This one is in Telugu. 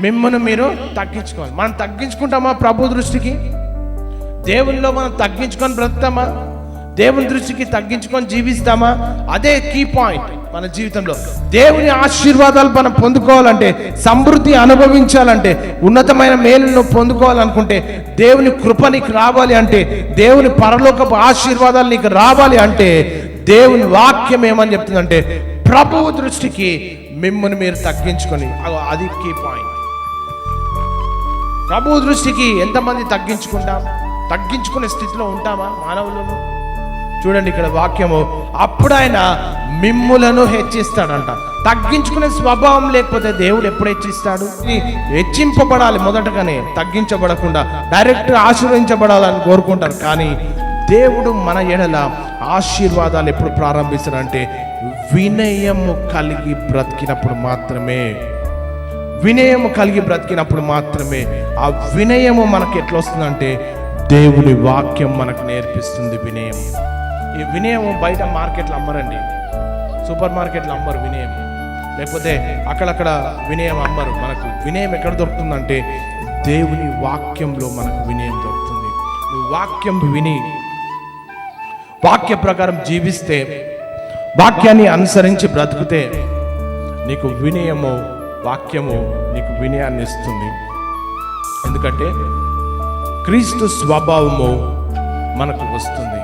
మిమ్మల్ని మీరు తగ్గించుకోవాలి. మనం తగ్గించుకుంటామా ప్రభు దృష్టికి? దేవునిలో మనం తగ్గించుకొని బ్రతుకుతామా? దేవుని దృష్టికి తగ్గించుకొని జీవిస్తామా? అదే కీ పాయింట్ మన జీవితంలో. దేవుని ఆశీర్వాదాలు మనం పొందుకోవాలంటే, సమృద్ధి అనుభవించాలంటే, ఉన్నతమైన మేలును పొందుకోవాలనుకుంటే, దేవుని కృప నీకు రావాలి అంటే, దేవుని పరలోకపు ఆశీర్వాదాలు నీకు రావాలి అంటే, దేవుని వాక్యం ఏమని చెప్తుందంటే, ప్రభువు దృష్టికి మిమ్మల్ని మీరు తగ్గించుకొని, అది కీ పాయింట్. ప్రభువు దృష్టికి ఎంతమంది తగ్గించుకునే స్థితిలో ఉంటామా మానవులను? చూడండి ఇక్కడ వాక్యము, అప్పుడు ఆయన మిమ్ములను హెచ్చిస్తాడంట. తగ్గించుకునే స్వభావం లేకపోతే దేవుడు ఎప్పుడు హెచ్చిస్తాడు? హెచ్చింపబడాలి మొదటగానే, తగ్గించబడకుండా డైరెక్ట్ ఆశీర్వదించబడాలని కోరుకుంటారు. కానీ దేవుడు మన ఎడల ఆశీర్వాదాలు ఎప్పుడు ప్రారంభిస్తాడంటే, వినయము కలిగి బ్రతికినప్పుడు మాత్రమే. వినయము కలిగి బ్రతికినప్పుడు మాత్రమే. ఆ వినయము మనకు ఎట్లా వస్తుందంటే, దేవుని వాక్యం మనకు నేర్పిస్తుంది వినయం. ఈ వినయం బయట మార్కెట్లో అమ్మరండి, సూపర్ మార్కెట్లో అమ్మరు వినయం, లేకపోతే అక్కడక్కడ వినయం అమ్మరు. మనకు వినయం ఎక్కడ దొరుకుతుందంటే, దేవుని వాక్యంలో మనకు వినయం దొరుకుతుంది. నువ్వు వాక్యం విని వాక్య ప్రకారం జీవిస్తే, వాక్యాన్ని అనుసరించి బ్రతికితే, నీకు వినయము, వాక్యము నీకు వినయాన్ని ఇస్తుంది. ఎందుకంటే క్రీస్తు స్వభావము మనకు వస్తుంది.